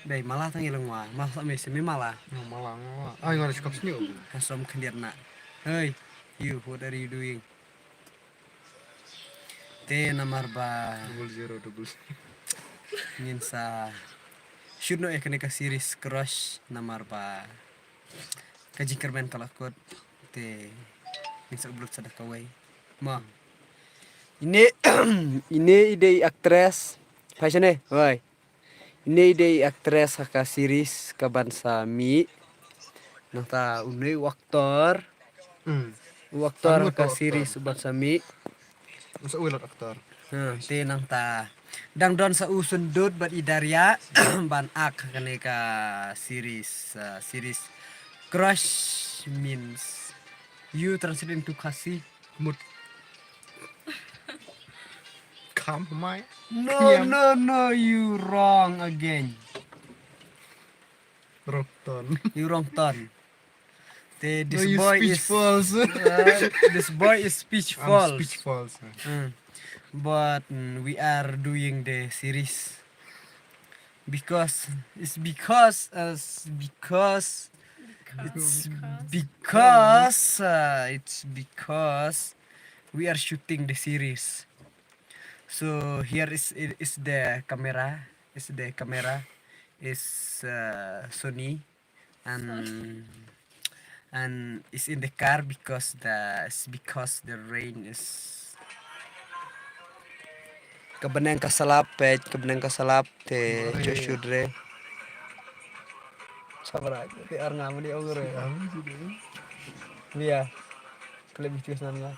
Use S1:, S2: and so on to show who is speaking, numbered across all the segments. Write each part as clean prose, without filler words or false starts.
S1: Dai malah tang ilang wa. Masa me semi malah.
S2: Malang. Ah, yang ada sikap sini.
S1: Hasom kendirna. Hey, you what are you doing? Te namar ba
S2: 00.
S1: sa should no ka series crush namar ba kajingkermen kalakot te minsa ublot sa dakaway. Ma. Ini ini ide aktris. Pasane, woi. Ini ide aktris haka series kabansa mi. Nata unai waktor. Waktor
S2: Anu
S1: haka
S2: to
S1: series
S2: aktor.
S1: bansa mi.
S2: Masa ulat aktor.
S1: Te nang ta dang don sa usun dud bat idaria ban ak kane ka series crush means you translate into kasih.
S2: Mut. Kam mai.
S1: No, you wrong again.
S2: Rockton.
S1: You wrong ton.
S2: No, you speech false.
S1: This boy is speech
S2: I'm
S1: false.
S2: speech false.
S1: But we are doing the series because it's because we are shooting the series. So here is the camera. Is Sony and is in the car because the rain is kebenang kasalap te Joshudre sabar aja te arngam di ogre iya lebih tulisan lah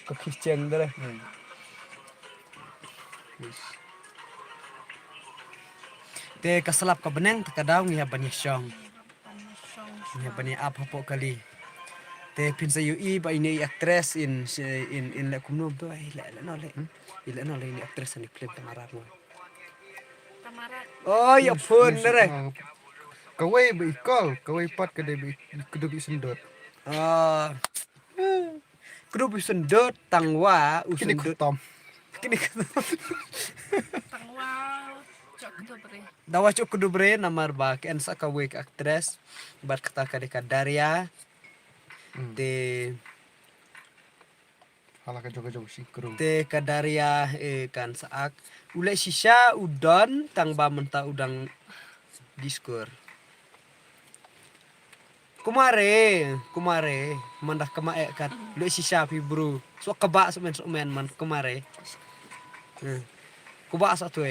S1: kekiceng deh te kasalap kebenang terkadang ya banyak syong ya banyak apa pok kali te pinsa UI ba ini actress in la kumnom to ila no le ini actress ni film tamarat mo oh ya pun dere
S2: Kawai berikol, kawai pat kedai sendot.
S1: Kudu sendot tangwa
S2: Kini
S1: usendot
S2: ketom.
S1: kini
S3: Tangwa cok dobre.
S1: dawa cok kudu bre namar ba ken sa kawek actress bat kata kadeka Daria te
S2: Halah ka jogo si kru.
S1: te kadaria kan saak ule sisa udon tang ba menta udang diskur kumare mandah kemae kan ule sisa pi bro so keba semen man kumare kuba satu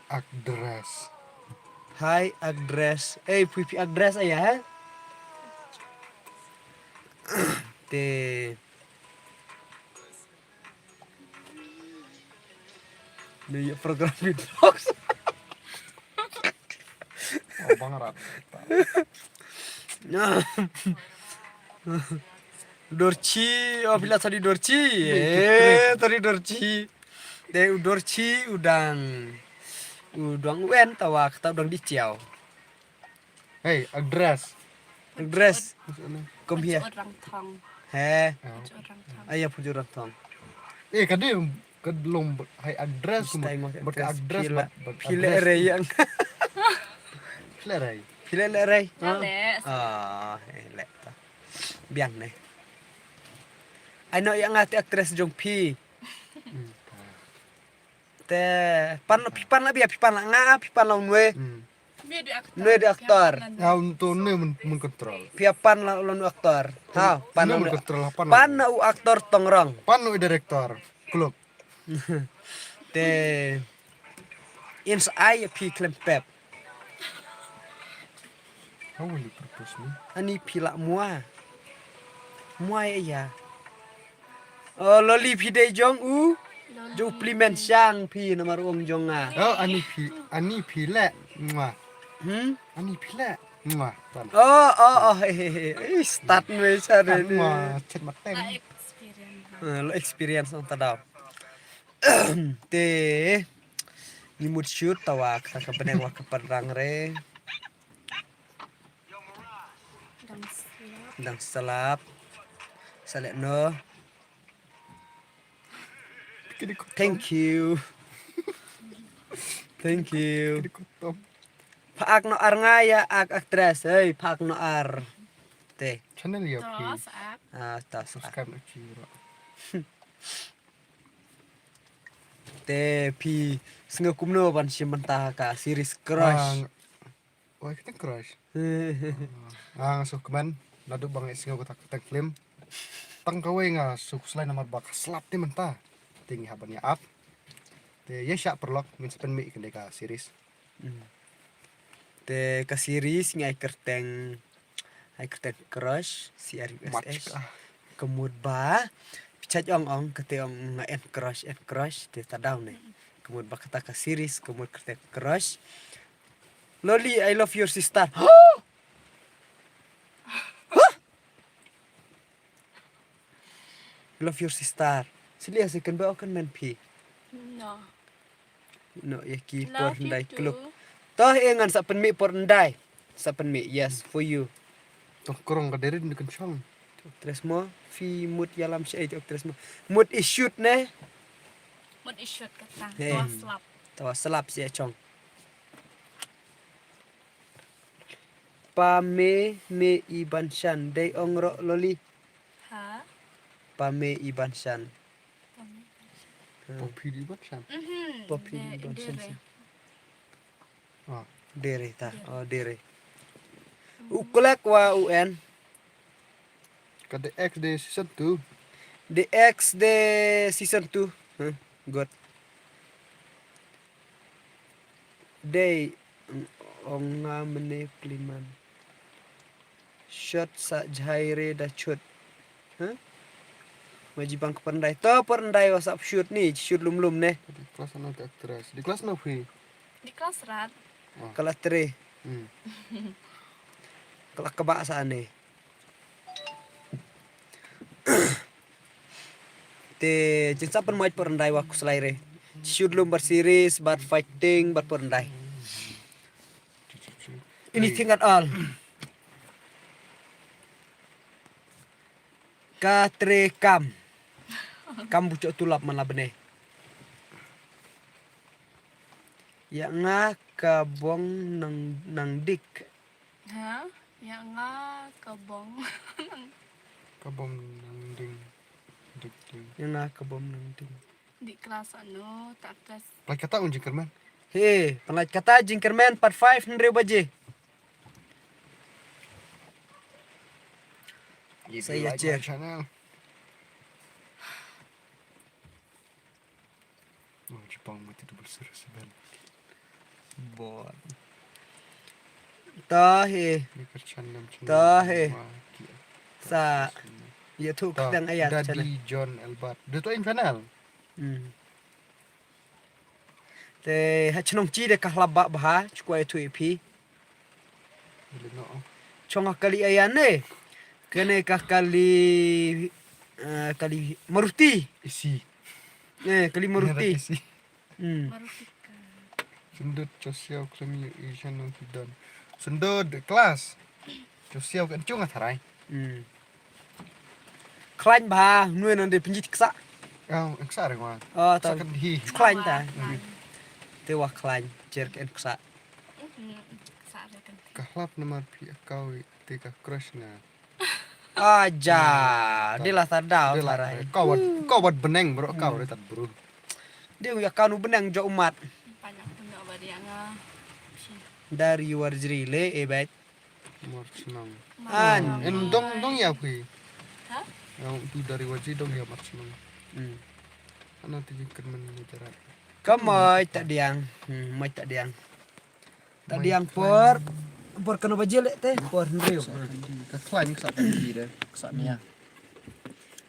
S2: Akdres.
S1: hai address pipi address ayah te Nih program beatbox.
S2: Oh, bangarat.
S1: Dorci, bila tadi Dorci, tadi Dorci. Dorci udang wen tawa kita udang diciau.
S2: Hey, address.
S1: Address, kom here.
S3: Orang tong.
S1: He,
S3: Orang tong.
S1: ayah punya orang tong.
S2: Kadi kedlong hay address berke address
S1: Pile reyang.
S2: Lerai.
S1: Pile lerey.
S3: Lele.
S1: Lek. Biang nih. Ano yang ngati aktris jong pi. Te pan la bia pipan la nga pipan la unwe. Nwe di aktor.
S2: Ya untuk mun kontrol.
S1: Pia pan la ulun aktor. Ha, pan
S2: mun kontrol
S1: pan na u aktor tongrong.
S2: Pan nu direktor. Klub.
S1: Te ins ay pi klempep.
S2: How will you propose me?
S1: Ani pila mua. Mua ya. Oh loli pi de jong u. Jo plimen siang pi nomor uang jong ah.
S2: Oh, ani pi le. Mwah. Ani pi le. Mwah.
S1: Start me cari ni.
S2: Mwah, chat mateng.
S3: Experience.
S1: Lo experience on tadau. Te ni mood shoot tawa ka beneng wa keperang re.
S3: Dan selap.
S1: Dang selap. Salek no.
S2: Kini kotom.
S1: Thank you. Thank you.
S2: Kini kotom.
S1: Paak no ar nga ya ak aktres. Hey, paak no ar. Te.
S2: Channel ya
S3: To
S2: pi.
S3: saat.
S1: Tas.
S2: Subscribe na chiro.
S1: Te pi singa kumno ban simantah ka series crush.
S2: Wah, kita crush. So keman nadu bang isinga kotak film. Tang kawe nga so selain nomor bak slap ti mentah. Tinggi habannya up. Te ya syak perlok min sepen mi kende ka series.
S1: Te ka series nga ikerteng crush si
S2: Match
S1: RUSS.
S2: ka.
S1: Kemud ba pichat ong kete ong nga en crush te tadaw ne. Kemud ba kata ka series kemud kete crush. Loli, I love your sister. Love your sister. Sili asikan ba kan men pi.
S3: No.
S1: No ya ki por
S3: Love you
S1: ndai
S3: too.
S1: klub. Toh engan sa pen mi por ndai. Sa pen mi yes for you.
S2: Toh korong ka diri ni kencang.
S1: Tres mo fi mood yalam syai tres mo. Mood is shoot ne.
S3: Mun isyut kata.
S1: Hey.
S3: To slap.
S1: Tawa selap si chong. Pame me iban shan dei ongro loli.
S3: Ha?
S1: Pame iban shan.
S2: Popi di macam.
S1: Popi
S3: De-
S1: iban shan.
S3: dire.
S2: Ah,
S1: Dere ta. Oh dere. Ukulek wa UN.
S2: kada X di season 2.
S1: The X de season 2. Huh? Good. Day onga mene pliman. Shot sa jaire da chut. Huh? Majibang kepandai. To pandai wasap shoot ni, shoot lum ne.
S2: Di kelas ana ke aktres. Di kelas na pi.
S3: Di kelas rat.
S1: Kelas 3.
S2: Hmm.
S1: Kelas kebaksaan ni. Te jinsa pen mai pandai waku selaire. Shoot lum berseries, bar fighting, bar pandai. Anything at all. Katre kam. Kam bucok tulap mana bene. Ya nga kabong nang dik.
S3: Ha? Ya nga kabong.
S2: Kabom nang ding. Ding.
S1: Ya nga kabong nang dik.
S3: Di kelas anu tak kelas.
S2: Like kata unjing kerman.
S1: He, panlait kata jingkerman part 5 nre baje. Saya
S2: like
S1: cer.
S2: my channel. Oh, Jepang mati double serius ben.
S1: Bot. Tahe
S2: Mikir channel channel.
S1: Tahe. sa ya tu kadang ayat channel.
S2: Daddy John Elbat. Dia tu in channel.
S1: Te hachnong chi de kahlaba bah chukwa tu ipi.
S2: Bila no.
S1: Chong kali ayan ne. Kene kali kali maruti.
S2: Isi.
S1: Kali maruti.
S2: Isi.
S3: Baru kita.
S2: Sundut sosial klemi channel hidan. Sundut kelas. Sosial kan cung atharai.
S1: Klain bah nuôi nó để pinjit ksa.
S2: Oh, ang sa rin wa.
S1: Ta
S2: Second hi.
S1: klain ta.
S3: Klain.
S1: Te wa klain jer ken ksa.
S3: Sare kan.
S2: Kahlap naman pi kau tika crush na.
S1: Aja, dia lah tadau
S2: Dia lah,
S1: tarai.
S2: kau buat beneng bro, kau dia tak bro.
S1: Dia ya kanu benang jo umat
S3: Banyak punya bari yang
S1: dari warjrile bet.
S2: Mar senang.
S1: An.
S2: Dong ya pi.
S3: Hah?
S2: Yang tu dari wajib dong ya mar senang.
S1: Hmm.
S2: Ano tijing kerman ni cara.
S1: Kamai tak diang. Mai tak diang. Tak diang por kena bajel teh por ndriu.
S2: Ka klain ka sa di de, sa niya.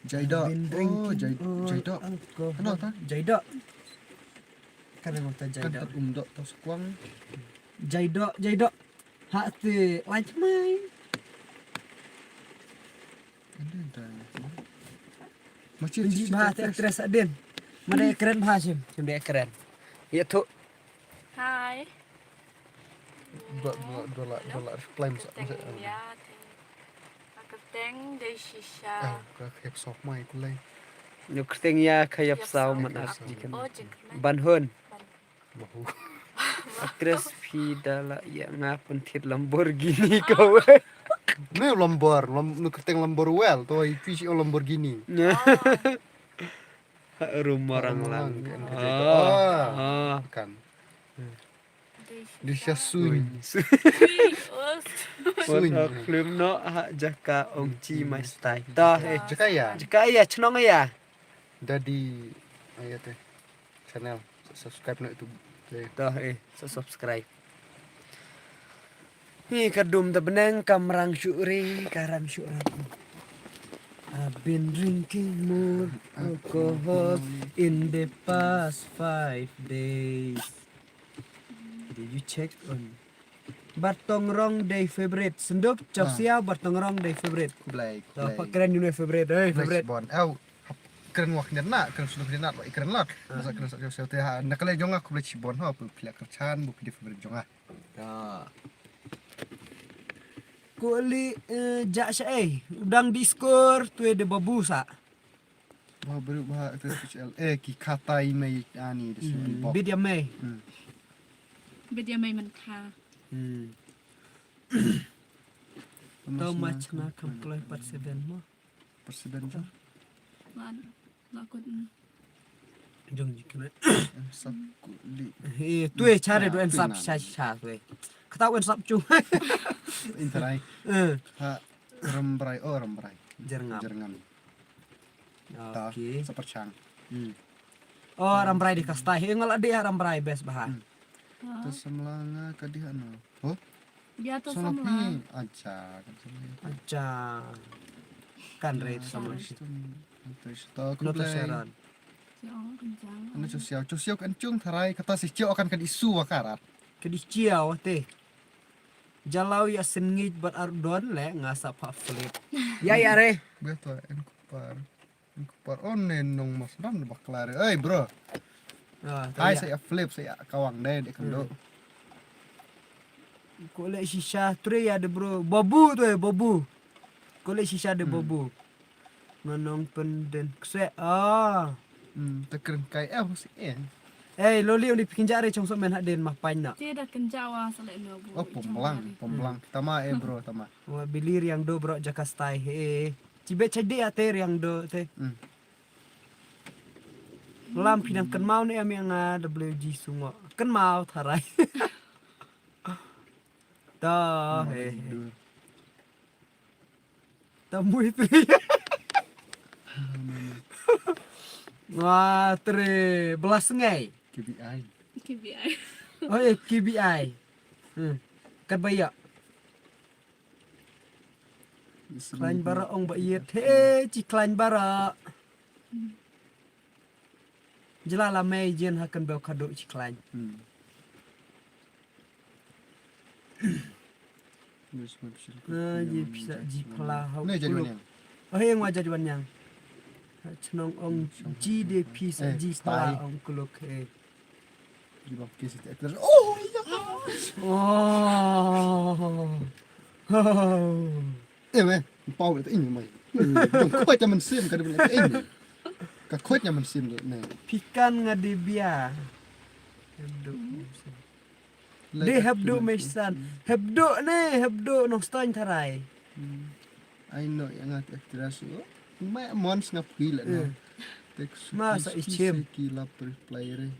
S2: Jaida. Oh, Jaida. Ano ta?
S1: Jaida. Kan mo ta
S2: Kan
S1: Jaida.
S2: tat dok ta skwang.
S1: Jaida. Hak te lain mai.
S2: Ano ta? Macam
S1: Pinji bah te aktres adin. Mana keren bah sim. Dia keren. Ya tu.
S3: Hai.
S2: Dolar klaim sa.
S3: Teng ya. Teng. Aku teng dari shisha.
S2: Ka hep sok mai kulai.
S1: Nyuk teng ya khayap saw man ak jikan.
S3: Oh, jengkel.
S1: Ban hun.
S2: Bahu.
S1: Aktris Vidala ya ngapun tit Lamborghini kau.
S2: Ini lembor, nu kerteng lembor well, tuh fish Lamborghini.
S1: Rumah orang lang. Ah.
S2: Kan. Dia sun.
S1: Sun klum no ha jaka ong chi mai stai. Dah
S2: Jika ya,
S1: jika ya cenong ya.
S2: jadi ayat teh channel subscribe no itu.
S1: Dah subscribe. Ni kadum ta beneng kamrang syuri karam syuran. I've been drinking more alcohol in the past 5 days. Did you check on Bartong Rong day favorite? Sendup chọc xiao Bartong Rong day favorite.
S2: Kulai,
S1: Dah pak keren you favorite. Favorite.
S2: Bon, keren wak nyana, keren sudah nyana, wak keren lot. Masa keren sak jauh teh, nak kali jong aku beli cibon ha, pilih kerjaan, buku di favorite jong ah.
S1: Dah. Kuli jak syai udang diskor tu de babu sa.
S2: Wah berubah itu HL. Ki katai mai ani di sini.
S1: Bid ya mai.
S3: Bây giờ mày mình thà.
S1: Tau macam kam kelai 47 mo.
S2: Perseben jong.
S3: Là con
S1: Jong jikna.
S2: Sab kuli.
S1: Tu cara do en sap cha tu. Kata en sap chu.
S2: Interai. Ha rembrai rembrai.
S1: Jerngam.
S2: Jerngam.
S1: Okey.
S2: Sepercang.
S1: Oh, rambrai di kastai. Ngol ade rambrai bes bahan.
S2: Terus semlanga kadihan. Oh,
S3: dia tuh
S2: sono
S3: sama.
S2: pi aja kan semlanga.
S1: Aja. Kan rate sama si.
S2: Terus tak
S1: Noto
S2: kulai.
S1: seran.
S3: Jangan kencang.
S2: Anu cusiau kan cung tarai kata si cio akan kan isu wakarat.
S1: Kedih ciao teh. Jalau ya sengit bat ardon le ngasap ha flip. Ya re.
S2: Betul, en kupar onen nong mas ram baklare. Bro. Hai saya flip saya kawang deh di kendo.
S1: Kolek shisha tre ya de bro. Babu tu babu. Kolek shisha de babu. Nganong penden. Kse
S2: Tekeren kai sih
S1: loli undi bikin jari cong sok men haden mah paina.
S3: Dia dah kencang selain nobu.
S2: Oh, pembelang. Tama bro, tama.
S1: Wah bilir yang do bro jaka stai cibe cede ater yang do teh. Lam pinang ken mau ni ami nga WG sungo. Ken mau tharai. Dah Tamu itu. Wah, belas sungai.
S2: KBI.
S3: KBI.
S1: Oh KBI. Kan bayak. Klain bara ong bayet. Ciklan bara. Jelala mai jen hakan bau kado ciklan. Ji bisa ji pelah.
S2: Ni jadi yang.
S1: Oh yang wajah di yang. Cenong ong ji de pis ji pelah ong kuluk
S2: Di bawah kisi terus. Oh iya. Men, pau itu ini mai. Kau jangan sim kada benda ini. Kau jangan sim ni.
S1: Pikan ngadibia. De habdo mesan. Habdo nong stain tarai.
S2: I know yang ngat aktiras tu. Mai mons ngap hila na.
S1: Masa icem.
S2: Kila player.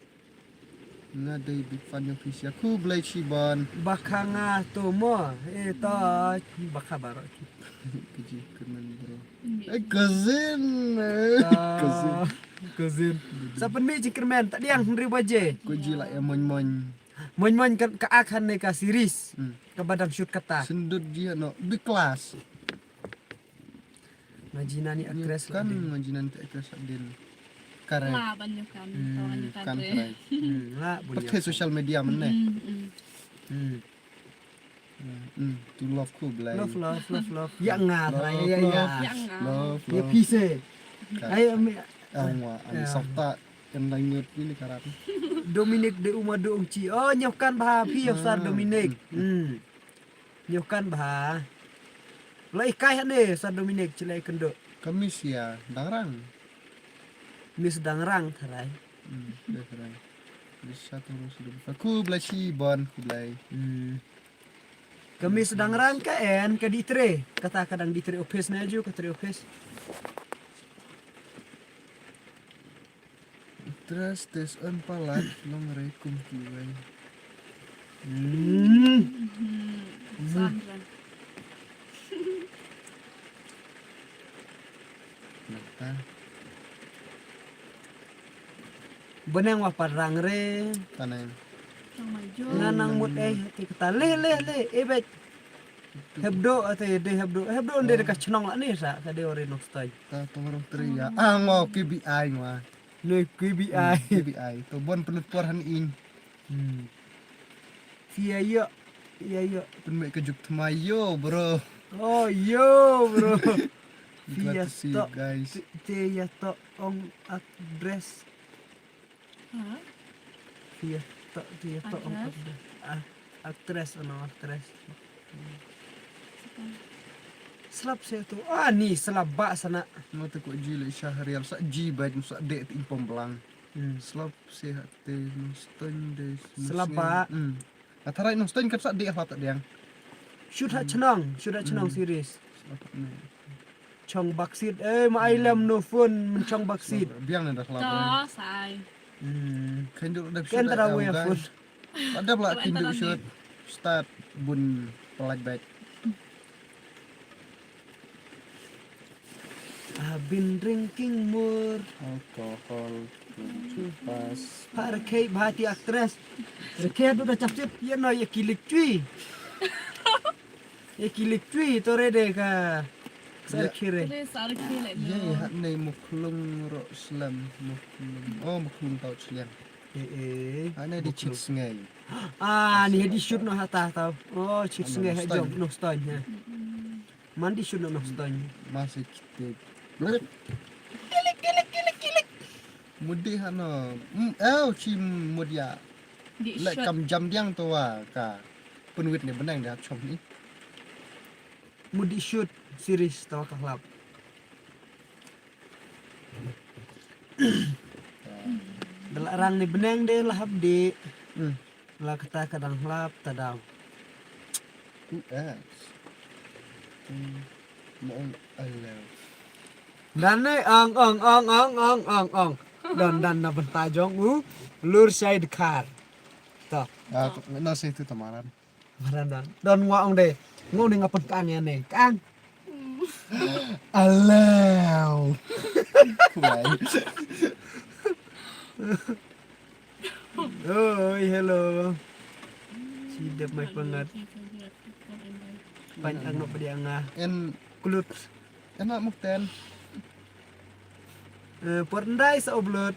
S2: Nga day big fan yung fisya. Ku blay chiban.
S1: Baka nga to mo. Ta baka baro.
S2: Kiji kemen bro. Cousin.
S1: Cousin. Sa penmi jingkermen tak diang henry baje.
S2: Kuji lah yang mon.
S1: Mon kan ka akan ne ka series. Ka badang shoot kata.
S2: Sendut dia no big class.
S1: Ngajina ni aktres
S2: Kan ngajinan tak aktres adil. Kare.
S3: Lah banyak kan. Banyak
S2: Kan
S3: kan.
S2: kare.
S1: Lah bunyi.
S2: Pakai social media mana? To love ku blay.
S1: Love. Ya ngat raya ya.
S3: Yang ngah.
S2: Love.
S1: Ya pise. Ayo
S2: Awa, ang sakta kan langut ini karat.
S1: Dominic de Uma do Ungci. Oh nyokan bah pi sar Dominic. Nyokan bah. Lai kai hane sar Dominic cilai kendo.
S2: Kami sia darang.
S1: Mi sedang rang tarai.
S2: Dah keren. Satu sudah. Aku belai Cibon, aku belai.
S1: Kami sedang rang kaen ke ditre. Kata kadang ditre office na ju ke tre office.
S2: Terus tes on palat long rekum kiwai.
S3: Sandra.
S2: Nata.
S1: Benang wa parang re.
S2: Tanay.
S3: Trong maju.
S1: Nanang mut ti kata le bet. Hebdo ate de hebdo onde de ka chnong la ni sa ka de ore no stay.
S2: Ta tungorong teriya. Ngo KBI ngwa.
S1: Ne KBI.
S2: KBI. To bon penelpor han ing.
S1: Sia yo. Ya yo.
S2: Pen mek kejuk temayo bro.
S1: Oh yo bro.
S2: Glad
S1: Via
S2: to see you
S1: to
S2: guys.
S1: te ya to ong address.
S3: Hah?
S1: Via to te ya to ong
S3: Address?
S1: address. Actress ano actress. Selap saya tu. Ah ni selap bak sana.
S2: Mata ko jile Syahrial sa jibad sa de ti pombelang. Slap sehat te noston des.
S1: Slap ba?
S2: Atarai noston kap sa de apa tak diang.
S1: Shoot ha chenong series.
S2: Slap ne.
S1: Chong baksit. Ma ilam no phone men chong baksit.
S2: Biang na dah slap.
S3: To sai.
S2: Kan dulu dah
S1: Kan tara we phone.
S2: Ada pula
S3: Apa
S2: kindu
S3: entar
S2: shoot start bun pelat baik.
S1: I've been drinking more.
S2: Alkohol pas.
S1: Pakai bahati actress. Rekhe tu dah capcip ya no ya kilik cui. Ya kilik cui tore de ka. Sar kire.
S3: Terus sar kile
S2: Ya
S3: no.
S2: hat nei muklung ro slam muklung. Oh muklung tau slam. Ana di chit ngai.
S1: Ah ni di shoot no hata tau. Oh chit
S2: Ano,
S1: sungai
S2: no
S1: hajong
S2: stone.
S1: no stone ya. Mandi shoot no stone.
S2: Masih kita. Mudi hano. Chim mudia.
S3: Di
S2: Lek
S3: shot.
S2: kam jam diang tu ka. Penuit ni benang dah chom ni.
S1: Mudi shoot series tau kahlap. Dalak rang ni benang de lahap de. Lah kata kadang lap tadang.
S2: US. Mo Allah.
S1: Dan ni ang. Dan na bentajong lur side car. Tah,
S2: Aku nasi itu tamaran.
S1: marandan. Dan ngwa ong de. Ngau ni ngapan kang ya ni. Kang. Allah.
S2: Kulai.
S1: Oi, hello. Sidap mai pengat. Panjang no padianga.
S2: En
S1: Kulut.
S2: enak mukten.
S1: Porndai sa oblot.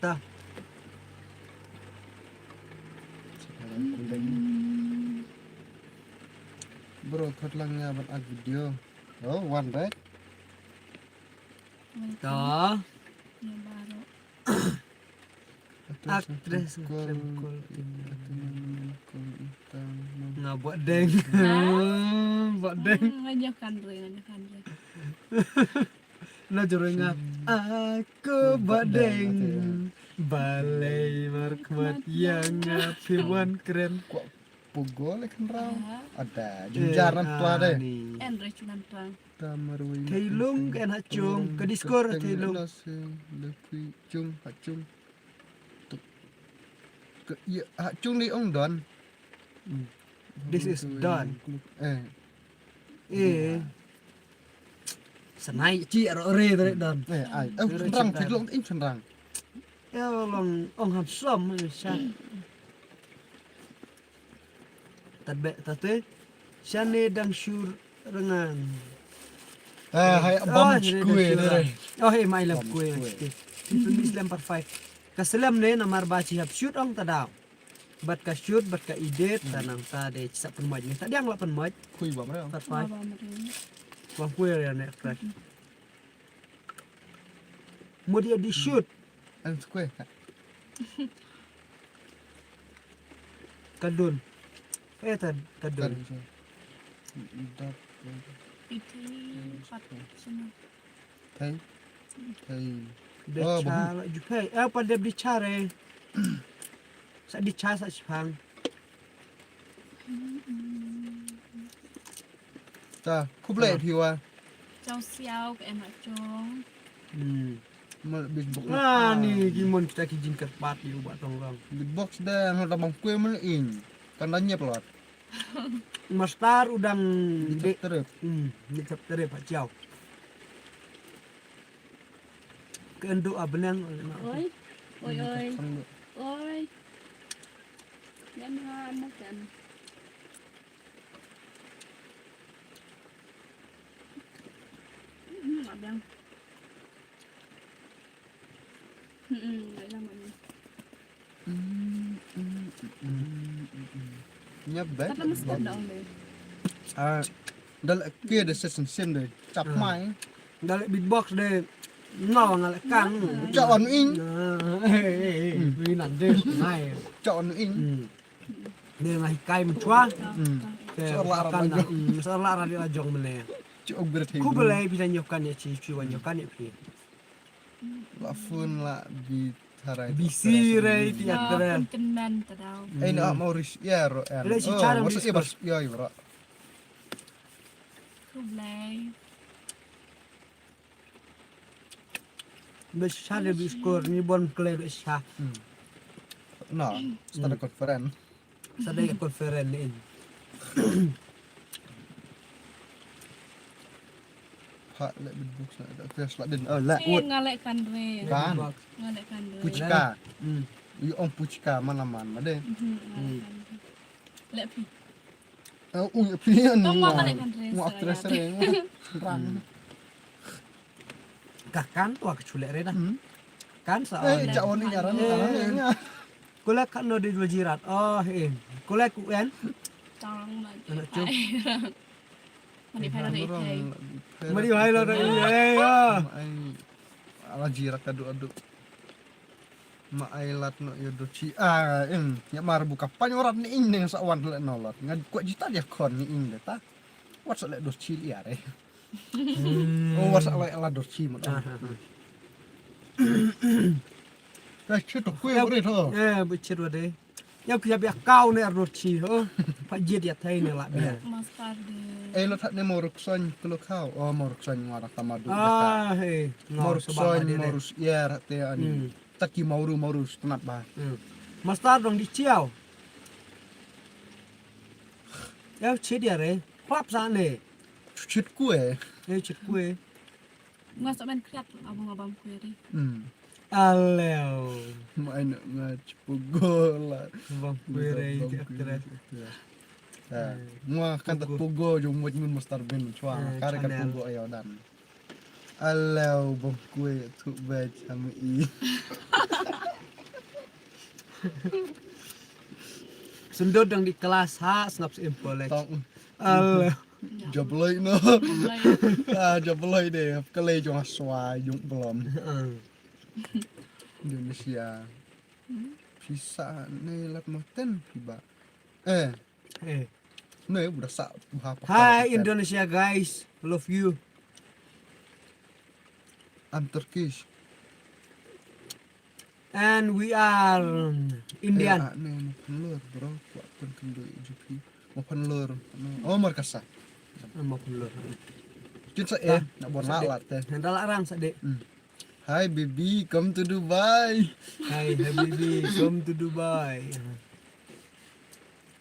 S1: Tah.
S2: Bro, kau lang nga ban ag video. Oh, one right?
S1: Tah.
S3: Yang baru.
S1: Actress
S2: Kol
S1: kol
S2: utang.
S1: nga buat deng. Buat deng.
S3: Ngajakan re.
S1: Na jero ingat. Aku buat deng. Balai markmat yang ngapiwan keren.
S2: Kok pugol kan raw?
S3: Ah.
S2: Ada junjaran tua deh.
S3: En re cuman tuang.
S2: Tamarwi.
S1: Thailung kan hacung. Ke diskor thailung.
S2: Lepi cung hacung. Ke ya hacung ni ong don.
S1: This is done. Senai ci ro re tadi dan.
S2: Ai. Senrang thailung im senrang.
S1: Ya long ong ham som sa. Tadbe tate. Shane dang syur rengan.
S2: Hai bom kue deh.
S1: Oh hey my love
S2: Bom
S1: kue.
S2: kue.
S1: Itu Islam per 5. Kaselam ne namar baci hab shoot ong tadau. Bat ka shoot bat ka edit tanang ta de sa penmaj ni. Tadi ang lapan maj
S2: Kui bom deh.
S1: per 5.
S3: Apa meren.
S1: Wang kue ya nek fresh. Mau dia di shoot
S2: An kue.
S1: kadun. Tad kadun.
S3: Itu pat semua.
S2: Thầy
S1: Dia cara juga. Pada bicara. Sa dicara sa Jepang.
S2: Ta khúc lệ thì wa
S3: Cháu xiao cái em hạ chong.
S2: mà beatbox
S1: Ni gimon kita kijin kerpat di ubat orang.
S2: beatbox dah ada bang kue mana in kan nanya pelot
S1: Mastar udang
S2: di terus
S1: di tere Pak Ciao. Kendo abenang.
S3: Ôi, ôi ơi, ôi. Nhắm hoa mất cảnh. Mà đang. Lại ra mình.
S2: nhập bé
S3: Tắt nó mất step động đi.
S2: à đó là kia để session xem rồi chập máy
S1: Dari beatbox deh. No ngale kang.
S2: chọn in
S1: Ini nanti naik.
S2: chọn in
S1: Dia ngai kai mencuah.
S2: Seolah radio.
S1: Seolah radio ajong mene.
S2: chọn biệt thì
S1: Ku boleh bisa nyokan ya cuy nyokan ya pi.
S2: là phun là bị thay
S1: Bisi re
S3: Nó
S1: tiap tere.
S3: không chân men từ đâu.
S2: ấy nữa Maurice ya rồi em
S1: Đây, chị cha đang
S2: masuk
S1: discuss.
S2: ya bro
S3: Không lẽ.
S1: Besar dia biskor ni bon kle besar.
S2: no setelah conference
S1: Sadai konferen ni.
S2: Pak lek beatbox nak kelas lak den lek
S3: Ê, ngà lại cần về.
S2: Kan.
S3: Ngà lại cần về.
S2: puchka you on puchka mana-mana mà đây
S3: Lệ phi.
S2: pilihan
S3: Tông mau ngà lại cần về.
S2: mau aktres sering rang
S1: Kakan tu aku culek reda. Kan
S2: eh
S1: soal.
S2: cak oni nyaran caranya
S1: Kulek kan no di dua jirat. Oh, kulek UN.
S3: Tông mà.
S1: Anak cuk.
S3: Mà đi phải là để thầy.
S1: Mari hai lo dai.
S2: ala jirat aduk-aduk ma ai lat no yo do ci ya mar buka panyorat ni ing neng sawan lek nolot ngad ko jita dia kon ni ing de ta wat so lek do ci ya re oh wat so lek ala do ci mo ta chu to kue re tho
S1: Becet wa deh. Yang kia biak kau ni arut chi ho. Pak je dia thai ni lak biar.
S3: Master de.
S2: lo that ne moruk son kelo kau oh moruk son ngara tamadu
S1: Ngor
S2: moruk
S1: sebab
S2: son
S1: dia.
S2: morus ya te ani taki maurus tenat ba
S1: Mastar dong di ciao. Ya che dia re. Klap sana.
S2: chit kue
S1: Chet kue.
S3: Nggak sok main kreat abang-abang kue di.
S1: Aleo.
S2: main ngach pugola
S1: Bang kue re kira.
S2: Mua kan tak pugo jung mo ngun mastar bin chwa kare kan pugo ayo dan alau bom kue tu ba chami i
S1: Sundut dong di kelas ha ngap simple.
S2: tong
S1: Aleo.
S2: jabloi no jabloi de kale jong aswa jung belum Indonesia bisa ne lat moten piba ne udah sa
S1: Hai Indonesia guys, love you.
S2: I'm Turkish
S1: And we are Indian.
S2: ne penlur bro kuat pun kendo jupi mau penlur oh markasa
S1: Mau pelur.
S2: Cint sa nak bon lat teh
S1: Hendak larang sadek.
S2: Hi baby come to Dubai
S1: Hai Habibi, come to Dubai.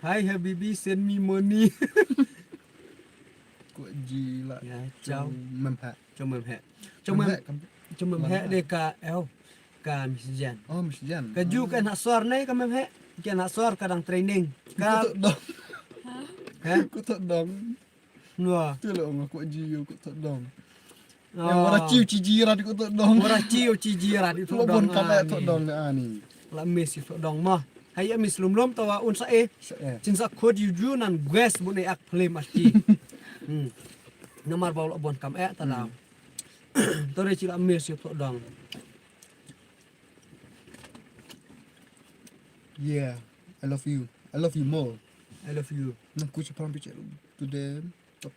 S1: Hai Habibi, send me money.
S2: Kok gila
S1: Ya, chào.
S2: memha
S1: Cho mừng hẹ. Cho mừng hẹ
S2: Mừng
S1: để cả eo. Cả Miss Jan.
S2: oh Miss Jan
S1: Ka ju kan hak suar nei ka mem hẹ. Kan hak suar kadang training. Ka
S2: Ku tok dong
S1: hẹ.
S2: ku tok dong
S1: Nua.
S2: tu lo ngak ku jiu ku tok dong yang wara ciu ci jirat ku tok dong
S1: Ora chiu chi jirat itu
S2: lo bon
S1: dong.
S2: kata tok dong ani
S1: La miss itu dong mah. Hai ya miss lum tawa un sa e. Chin sa khod yu ju nan guest bu nei ak play masti. Nomor bawa bon kam e ta lao. Tore chi la miss itu dong.
S2: yeah I love you more
S1: I love you.
S2: nang ku cepat picit to them top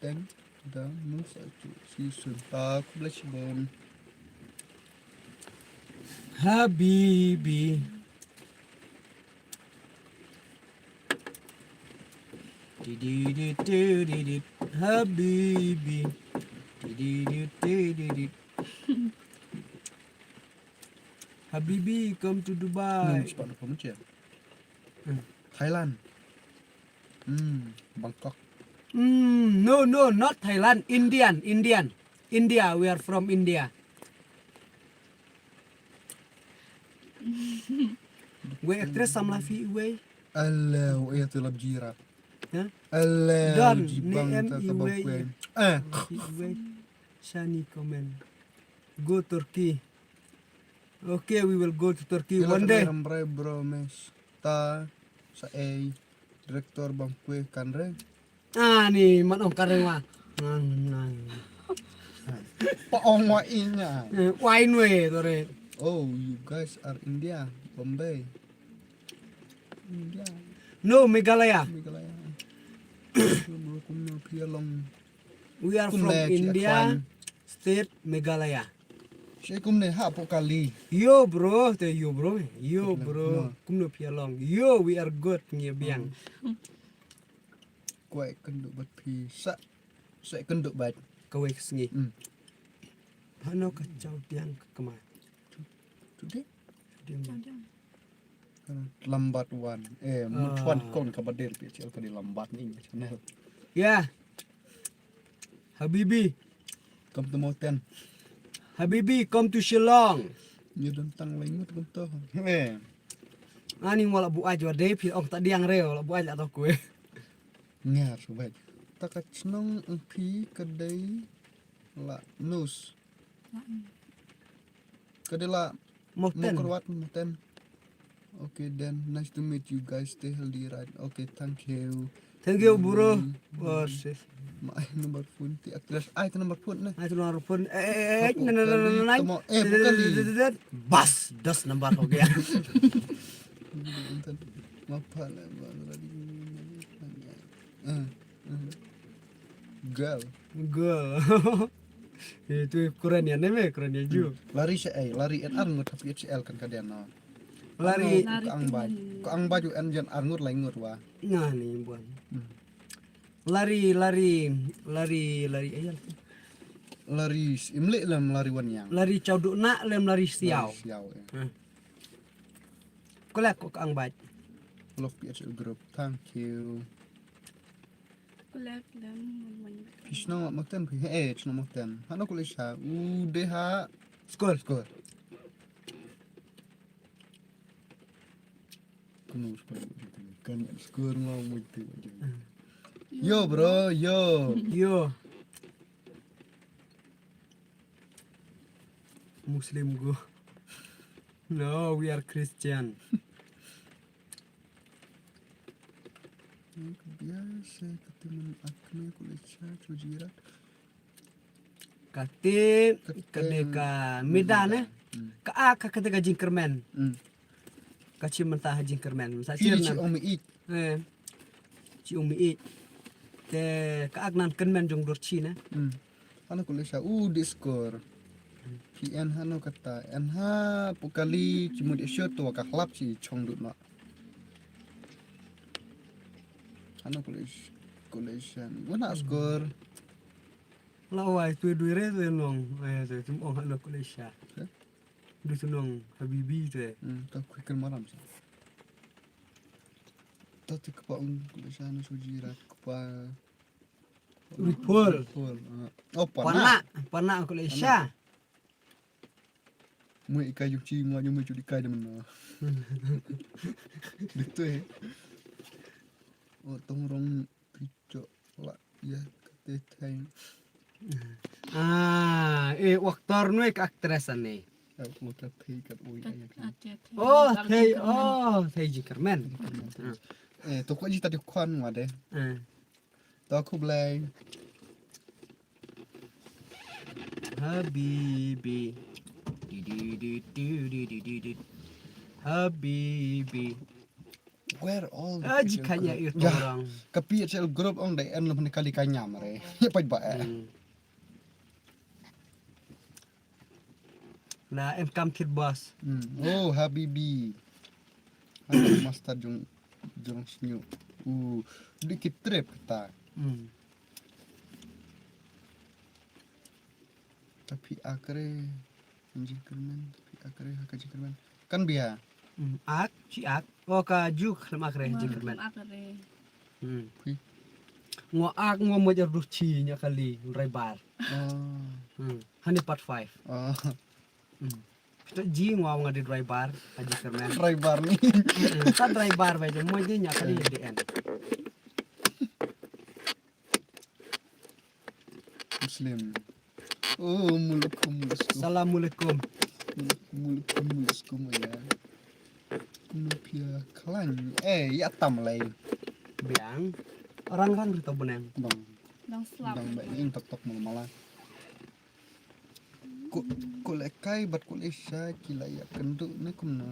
S2: them dan mus aku si sunta ku bless bon
S1: Habibi. Didididididid. Habibi. Didididididid. Habibi, come to Dubai.
S2: Cepat apa macam?
S1: Hmm.
S2: Thailand. Bangkok.
S1: No, not Thailand. Indian. India. We are from India. Gue actress samla fi we.
S2: Allah, ya tu lab jira.
S1: Hah?
S2: Allah,
S1: Dan,
S2: jibang
S1: ni
S2: tak
S1: MIW.
S2: tabang.
S1: Fi we. Shani comment. Go Turkey. Okay, we will go to Turkey one day.
S2: Ramrai bro mes. Ta sa direktor bang kue kanre.
S1: Ah, ni manong kareng wa.
S2: Paong wa inya.
S1: Wine we tore.
S2: Oh, you guys are India, Bombay. India,
S1: No, Meghalaya.
S2: Meghalaya. Kumno pialong.
S1: We are from
S2: Kumle,
S1: India, state Meghalaya.
S2: Saya kumne ha po kali.
S1: Yo bro, yo bro. Yo
S2: No.
S1: bro. Kumno pialong. Yo, we are good ngi biang.
S2: Kue kenduk bat pi sa kenduk bat.
S1: Kawe kesengi.
S2: Hmm.
S1: Hano kacau tiang kemana?
S2: Today
S1: Dia
S2: lambat wan. Mutuan kon kabadir pi cel ka di lambat ni channel.
S1: Ya. Habibi,
S2: Kam tu moten.
S1: Habibi, come to Shillong.
S2: Ni tentang lengut kunto.
S1: Ani wala bu aja de pi ong tak diang reo, wala bu aja atau kue.
S2: Ngar sobat. Takat senong pi kedai la nus. Kedai la
S1: Moten.
S2: Mokorwat moten. Okay then, nice to meet you guys. Stay healthy, right? Okay, thank you.
S1: Thank you bro. Bos.
S2: My number phone ti aktris ai tu number phone na.
S1: Ay tu nang pun
S2: Bukan
S1: bas das nambar ho gaya.
S2: Mapa na tadi. Girl.
S1: Girl. Itu keren ya neme, keren ya ju.
S2: Lari lari en arngut tapi HL kan kadian no.
S1: Lari.
S2: Ko ang baju en jan arngut laingut wa.
S1: Nah nih buan. Lari ayal.
S2: Lari imli lam lari wan yang.
S1: Lari cauduk nak lem lari siau.
S2: Siau.
S1: Kolak kok ang baj.
S2: Love PHL group. Thank you.
S3: Kulek lam man.
S2: Krishna moten Krishna moten. Hano kulisha. Udeha
S1: Skol.
S2: skor. Kunus kan skor mau mutu. Yo bro, yo.
S1: Yo. Muslim go. No, we are Christian.
S2: Biasa ketemu akne kulisha cujirat.
S1: Kate kadeka medan ka kadeka jingkermen. Kaci mentah jingkermen. Sa
S2: Ciri
S1: cirna.
S2: omi ik.
S1: Ci umi i. Te ka agnan kenmen jong dorci na.
S2: Hano kulisha diskor. PN hano kata NH pokali cimudi shot to ka klap si chongdut na. Hano kulisha. Wana skor.
S1: Lawai tu duire tu nong. Ay tu tum ong halo kulisha. Du tu nong habibi tu.
S2: Tak quicker maram sa. Tati kapa kulisha no sujirat kapa.
S1: Ripol.
S2: Oh pana.
S1: Pana kulisha.
S2: Mu ikai yung chi mo yung medyo ikai naman na. Dito Oh tongrong picho la ya katetay.
S1: Waktor nu ek aktresan ni.
S2: Mo tatay kat uy ayan.
S1: Thei jingkermen.
S2: To ko jita di kwan wa de. To ko blay.
S1: Habibi. Habibi.
S2: Where all the
S1: Aji kanya itu orang.
S2: Kapi sel group on day en lumne kali kanya mare. Ya pa ba.
S1: Nah, em kam kid bos.
S2: Oh, Habibi. Ada Master Jong Sinyu. Dikit trip kita. Tapi akhirnya anjing kerman, tapi akhirnya hakaji kerman. Kan biar.
S1: Ak, si ak. Oh ka juk lam akre
S3: Wah,
S1: jikerman.
S3: akare.
S2: Hui.
S1: Ngo ak ngo mo jar ruci nya kali rai bar.
S2: Oh.
S1: Hani part 5.
S2: Oh.
S1: Kita ji ngo ngadi dry bar aji kerman.
S2: Try bar nih.
S1: Sa dry bar ba mo je nya kali di end.
S2: Muslim. Oh, muluskum.
S1: Assalamualaikum.
S2: Muluskum ya. Nupia kelan. Ya tam lain.
S1: Biang orang-orang kita benang.
S2: Bang.
S3: Dang slap.
S2: Bang ini tok malah. Ko lekai bat ko lesha kila ya kendo ne kumna.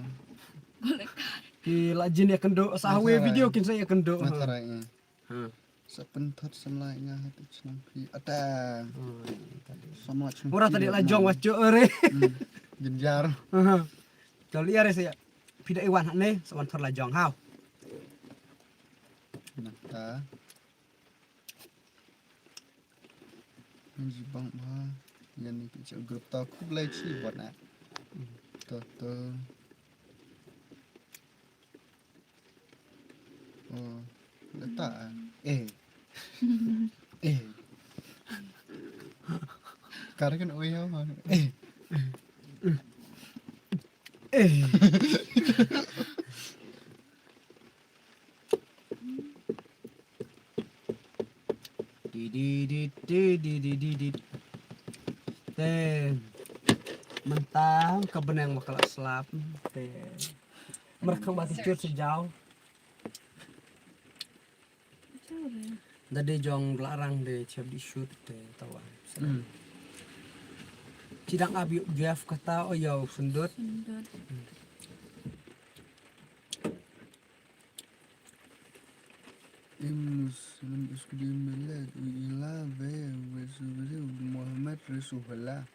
S1: Ki lajin ya kendo sawe video kin saya kendo.
S2: Mataranya.
S1: Heeh.
S2: Sepentar semlainya hati senampi. Ada. Sama cuma.
S1: Ora tadi lajong wajo ere.
S2: Genjar.
S1: Kalau liar saya pida iwan ne sawan thor lajong hau.
S2: Nata. Anji bang ma. Yan ni kecil grup tau ku belai ci buat nak. Toto. Oh. Letak. Karena kan oyah mah.
S1: Di. Teh mentang kebenang bakal selap. Teh merekam batu cut sejauh. Tadi jong larang deh siap di shoot deh tawan. Cidang abi Jeff kata oh ya sundut.
S3: Sundut.
S2: Muslim iskudi milad ila ve wasubri Muhammad Rasulullah.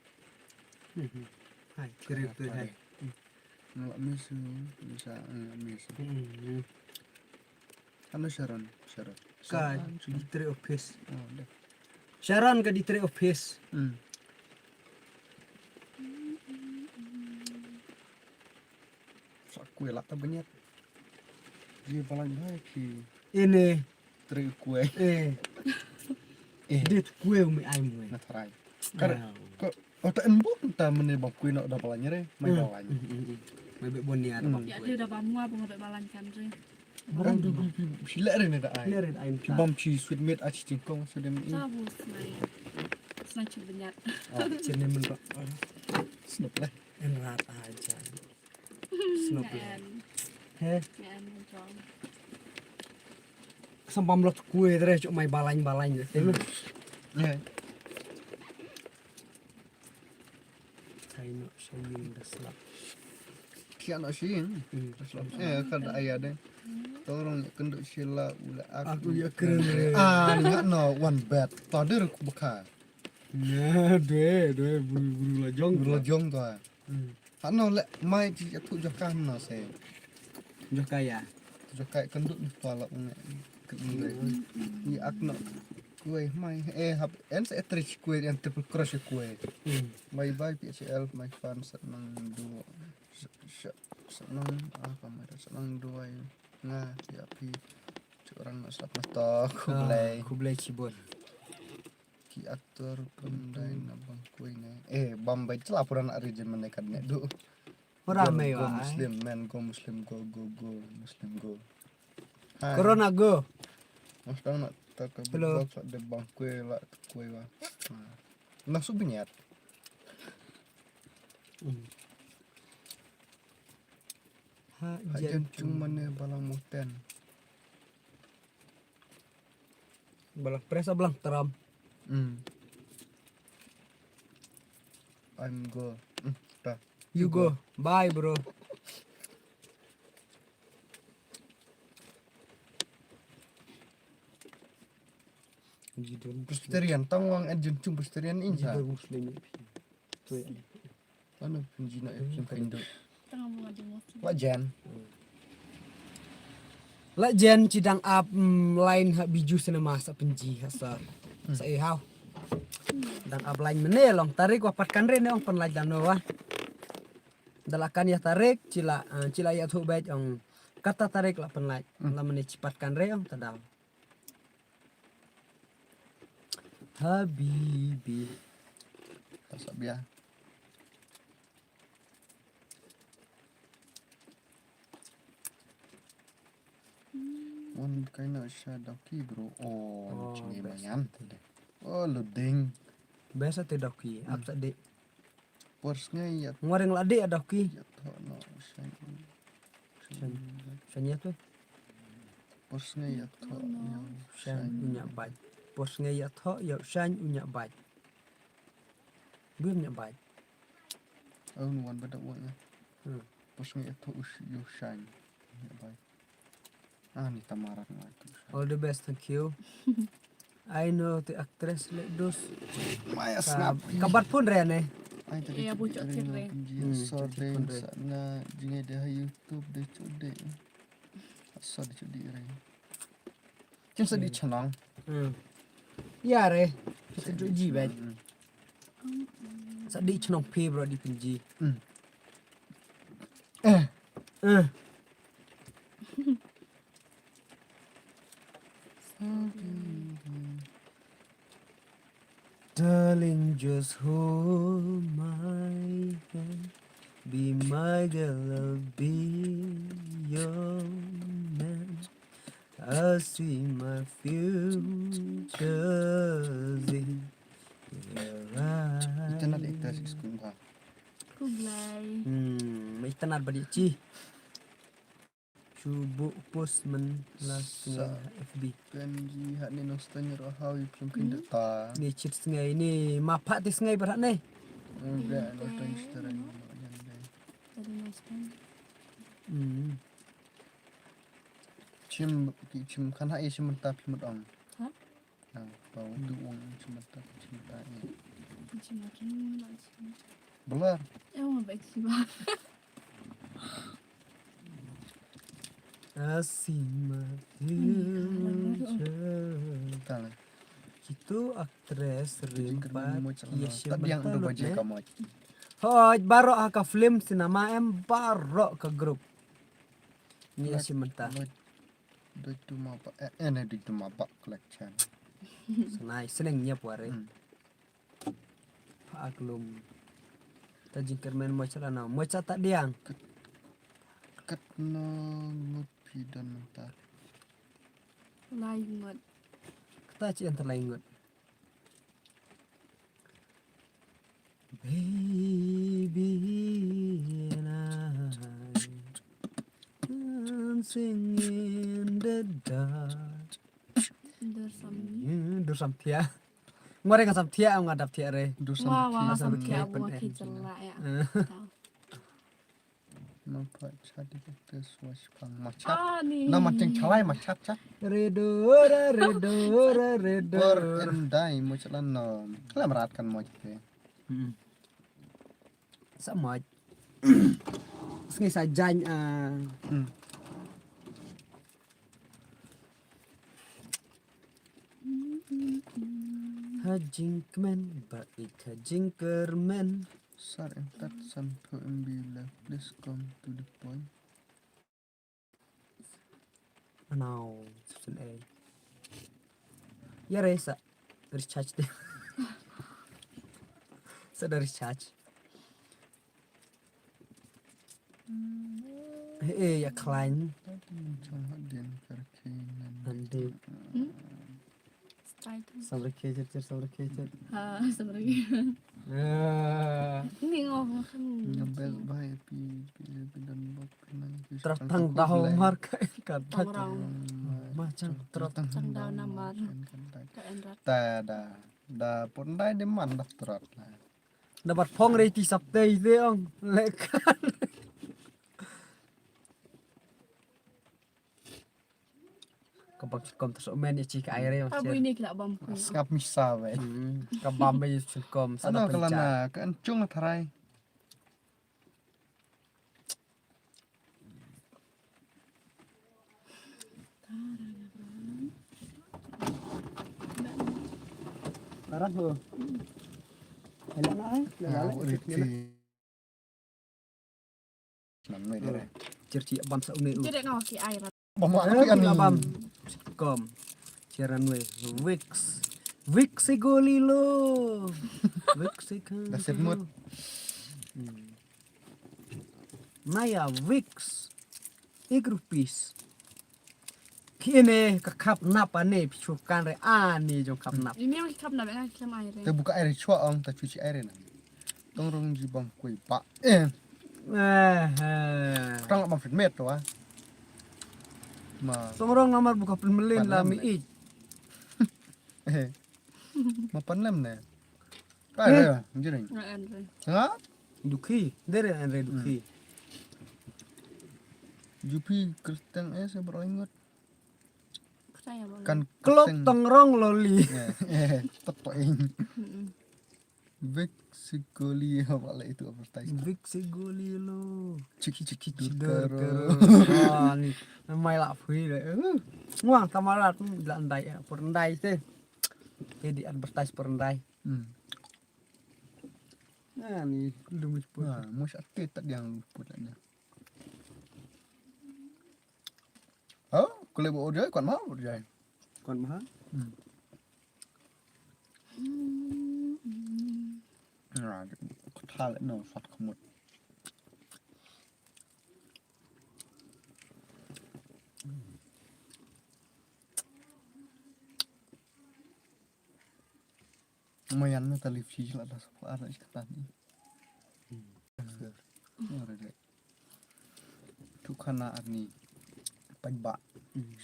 S1: Hai kirip tuh hai.
S2: Nolak misu bisa misu. Ano Sharon?
S1: Ka di tray office.
S2: Oh, dah.
S1: Sharon ka di tray office.
S2: Kue lah tak banyak. Dia paling baik sih.
S1: Ini
S2: Teri kue.
S1: dit kue umi ai mui.
S2: Nah terai. Karena kok otak embut entah menebak kue nak dapat balanya re, main balanya.
S1: Mebek boniar bang
S3: Ya
S1: kue.
S3: dia udah bamua pengobat balankan re.
S2: Orang tu sila re ni dah ai.
S1: Liarin ai mta.
S2: Bam ci sweet meat aci cingkong sudah ni.
S3: Sabu senai. Senai cubenyat.
S1: Cini mentok.
S2: Snap lah.
S1: Enak aja. Snoop ya.
S3: Ngaan.
S1: Heh,
S3: Ngaan mencong.
S1: sampam lot kue terus cuma mai balanya. Tengok.
S2: Ya.
S1: Kaino sayung dah selap.
S2: Kia nak sih. Kada ayah deh. Tolong kenduk sila ula
S1: Aku ya keren.
S2: Ni no one bed. Tadi aku buka.
S1: Nah, dua buru lajong.
S2: Berlojong tu. Ano le mai ci tu jokam no se.
S1: Joh kaya.
S2: Jokai kenduk ni pala unge. Ni akno kue mai hab en se trich kue yang triple crush kue. Bye bye PCL my fans senang dua. Senang apa mai senang dua ya. Nah, ya pi orang nak slap mata
S1: Ku belai cibon.
S2: ki aktor pendai nabang kue ni. Bambai tu laporan nak region menekan ni du.
S1: Ramai
S2: go
S1: wah.
S2: Muslim man go Muslim go Muslim go.
S1: Corona go.
S2: Mas tahu nak tak
S1: Hello.
S2: box ada bang kue lah kue lah. Nah subinyat. Hajan cuma ne balang moten.
S1: Balang presa balang teram.
S2: I'm go. Dah.
S1: You go. Bye bro.
S2: Presbyterian tangwang ajen cung Presbyterian insa.
S1: Muslim. Tuh.
S2: Ano pinji na film kindo.
S3: Tengah bunga di musim.
S2: Wajan.
S1: La jen cidang ap lain ha biju sena masa penji hasa sa e hau dang ap lain menelong tarik wapatkan ren ong pen laj dan wa dalakan ya tarik cila ya thu baik ong kata tarik la pen laj la mene cipatkan re ong tadau habibi
S2: Pasal biar. Wan kaina shadow ki bro. Oh, cini mayan. Oh, luding.
S1: biasa tidak ki ap sa de
S2: Pors ngai ya
S1: ngoreng la de ada ki
S2: ya tho no shan.
S1: sanya tu
S2: Pors ngai ya tho ya
S1: shan unya baj pos ngai ya tho ya shan unya baj bim nya baj
S2: Oh, wan bada wan. Pors ngai ya tho yo shan. Ya bai. Ah, ni tamaran lah tu.
S1: all the best thank you I know the actress like those
S2: Maya snap.
S1: kabat pun rene
S2: Ai tadi
S3: Iya, pucuk cireng.
S2: Sordeng
S1: cireng.
S2: sana jingai dah YouTube dah cudek. Asal dia cudek rai. Kan sedih cenang.
S1: ya re kita duduk ji baj sa di chnong phe bro di pinji darling just hold my hand be my girl I'll be your man I see my future in your
S2: Kita nak
S1: eyes.
S2: ikut sekolah dah.
S3: Ku belai.
S1: May tanar ba di chi? Cubo postman last
S2: Sa-
S1: FB.
S2: Kan ji hak ni nostalgia roh how you film kinda ta.
S1: Ni chit sengai ni mapak ti sengai berat ni.
S2: Enggak, lo tu Instagram.
S3: Tadi naskan.
S2: Cim kan hak cim mentah film on.
S3: Hah?
S2: Nah, bau tu uang cim mentah cim mentah ni.
S3: Macam macam macam.
S2: Belar.
S3: Mau baik sih bang.
S1: I see my future.
S2: Tak lah.
S1: Itu aktris rimpat
S2: Tadi yang udah baca kamu.
S1: Hoj baro ka film sinema em baro ka grup. Ni si mentah.
S2: Doi tu mapa ene di tu mapa collection.
S1: Senai seneng nya puare. Aklum. Ta jingker men mo celana. Mo tak diang.
S2: Kat no ngut pidan mentah.
S3: Lain ngot.
S1: Ta ci enter laingot. Baby and I dancing in the dark.
S3: Dersam.
S1: Dur samtia. Ngore ka samtia ngadap tia re.
S2: Dusan
S3: Wah wah
S1: Masa
S3: sampai
S1: berkait
S3: abu
S1: pen
S3: makin
S1: en.
S3: celak ya.
S2: mapa cadi kita swash pang machat.
S3: Ah ni.
S2: Na macam calai machat chat.
S1: Redora redora
S2: Per
S1: redora.
S2: endai mo celan no. Kala meratkan mo gitu.
S1: Sama. Sengai sajan hajing kemen baik hajing kermen.
S2: Sar entat sampai embila. Please come to the point.
S1: Now, susun A. Ya resa. Recharge deh. Sudah recharge. Ya klein.
S2: Tadi macam hadian kerkinan.
S1: Nanti
S3: Style tu.
S1: sampai kecer sampai kecer.
S3: Ah sebenarnya. Ini ngomong kan.
S2: Ngabel baik pi dan bot pinang.
S1: Tertang tahu marka kata
S3: Tangrang.
S1: macam
S3: Sang daun namar. Ke enrat.
S2: Da pun dai de man dah terat lah.
S1: dapat pong reti sabte itu ong lekan. Kabak kom terus men ya cik air ya.
S3: Abu ini kita bampu.
S2: Skap misa we.
S1: Kabam ya sukom
S2: Ano
S1: sada
S2: kala
S1: pencar.
S2: na keencung tarai.
S1: Arah ho. Enak nak ai.
S2: Ah, riti. Nam noi dere.
S1: Cerci abam sa une.
S3: Jadi ngau ki air.
S2: Bama
S1: Ayo
S2: aku
S1: kita abam.
S2: ani.
S1: Kom. Ciaran we. Wix. Wix segolilo. Wix sekan.
S2: Dah set mood.
S1: Naya Wix. Igrupis. Kini kekap napa nih picukan re ani jong kap nap.
S3: Ini yang kap nabe ngai kem air.
S2: Kita buka air chua ong, ta cuci air na. Tong rong ji bam kuai pa. Tang bam fit met to ah. Ma
S1: Songrong nomor buka pelmelin lah mi i.
S2: ma panlem ne. Kai re, njering.
S3: Ngai Andre.
S2: Ha?
S1: Duki, dere andre duki.
S2: Jupi kerteng se beroingot.
S3: Saya boleh.
S2: Kan
S1: Klop
S2: kerteng.
S1: tongrong loli.
S2: Tetok ing. Vek sikoli apa lah itu advertise.
S1: Wix segolilo.
S2: Ciki
S1: Cidor
S2: karo.
S1: Wah ni namai lah fui le. Nguang tamarat landai ya, perendai teh. Jadi advertise perendai. Nah ni demi pun.
S2: Nah, mus ate tak yang luput aja. Oh, kalau bawa dia kan mau dia.
S1: Kon mahal.
S2: Nah, kau no fat kemut. Lumayan na televisi lah dah sekolah ada ikatan ni. Tu kana ni pajba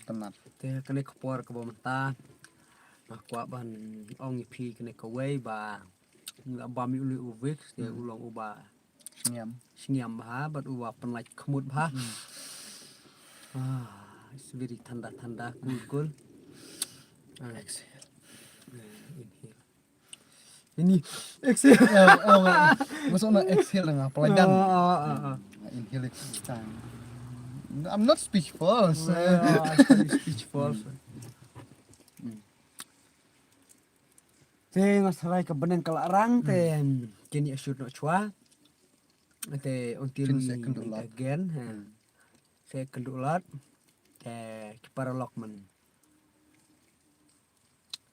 S2: setenat.
S1: Teh kene kepor ke bawah mentah. Nah kuat ban ong ipi kene ke wei ba. Nggak bami uli uvik dia ulang uba.
S2: Senyam.
S1: Singiam bah bat uba penlait kemut bah. It's very tanda-tanda cool.
S2: Exhale.
S1: Ini exhale.
S2: Masuk na exhale dengan peladan.
S1: Ah.
S2: Inhale time. I'm not speechful.
S1: Speechful. Teh masalah ke beneng kelarang teh kini shoot no chua. Teh until
S2: Chin
S1: we
S2: saya kendulat.
S1: again. Saya kendulat. Teh kipara lokman.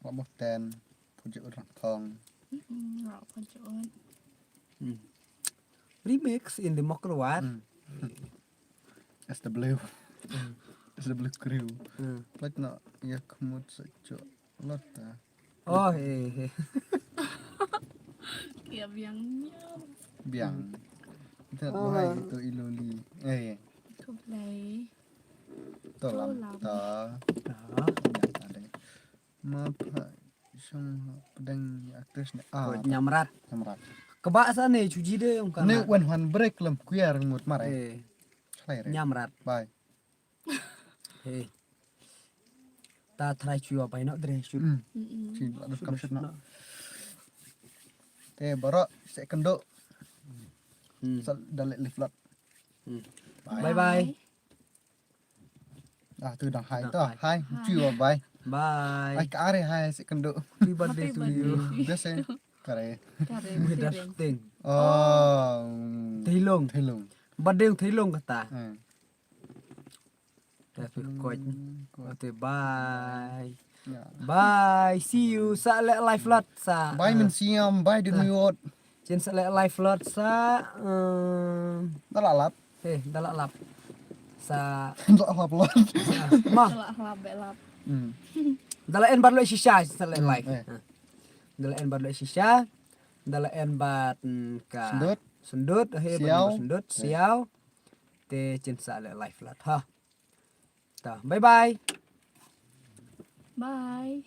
S2: Wak ten pujuk orang tong.
S3: Ngau pancon.
S1: Remix in the Mokrowat.
S2: SW. SW crew. Like na ya kemut sejo lot ta.
S1: Oh
S3: Ya biangnya.
S2: Biang. Kita bahai itu iloli.
S3: Kublai.
S2: Tolam
S3: Tolam.
S2: ta.
S1: Ah.
S2: Nyata deh. Mapa song pedang aktris ni
S1: Nyamrat.
S2: Samrat.
S1: Kebak sana cuci deh yang
S2: Ni
S1: kana.
S2: when one break lem kuar mut mare. Selai re.
S1: Nyamrat.
S2: Bye.
S1: Ta try cuci apa nak dre shoot.
S2: Si ada kam shot na. Te bara se kendo sal dalek liflat.
S1: Bye bye.
S2: Ah tu dah hai
S1: Dah
S2: tu. Hai. Cuy bye.
S1: Bye.
S2: Ai ka are hai se kendo.
S1: Happy birthday
S3: Happy
S1: to you.
S2: Biasa kare.
S3: Kare
S1: Beda
S3: sireng.
S1: ting.
S2: Oh.
S1: Thilong.
S2: Thelung.
S1: Birthday thilong kata.
S2: Hmm.
S1: Tapi koj. Oke bye.
S2: Ya.
S1: Bye. See you sa le live lot sa.
S2: Bye min siam, bye din miot.
S1: Jen sa le live lot sa
S2: Dalalap.
S1: dalak lap. Sa
S2: Dalalap lot.
S1: mah
S3: Kelak kelap belap.
S1: dalak en bar lo shisha sa le live.
S2: Eh.
S1: Dalak en bar lo shisha. Dalak en bat ka
S2: Sundut.
S1: Sundut
S2: Siau.
S1: Sundut siau. Te jen sa le live lot ha. Ta bye bye.
S3: Bye.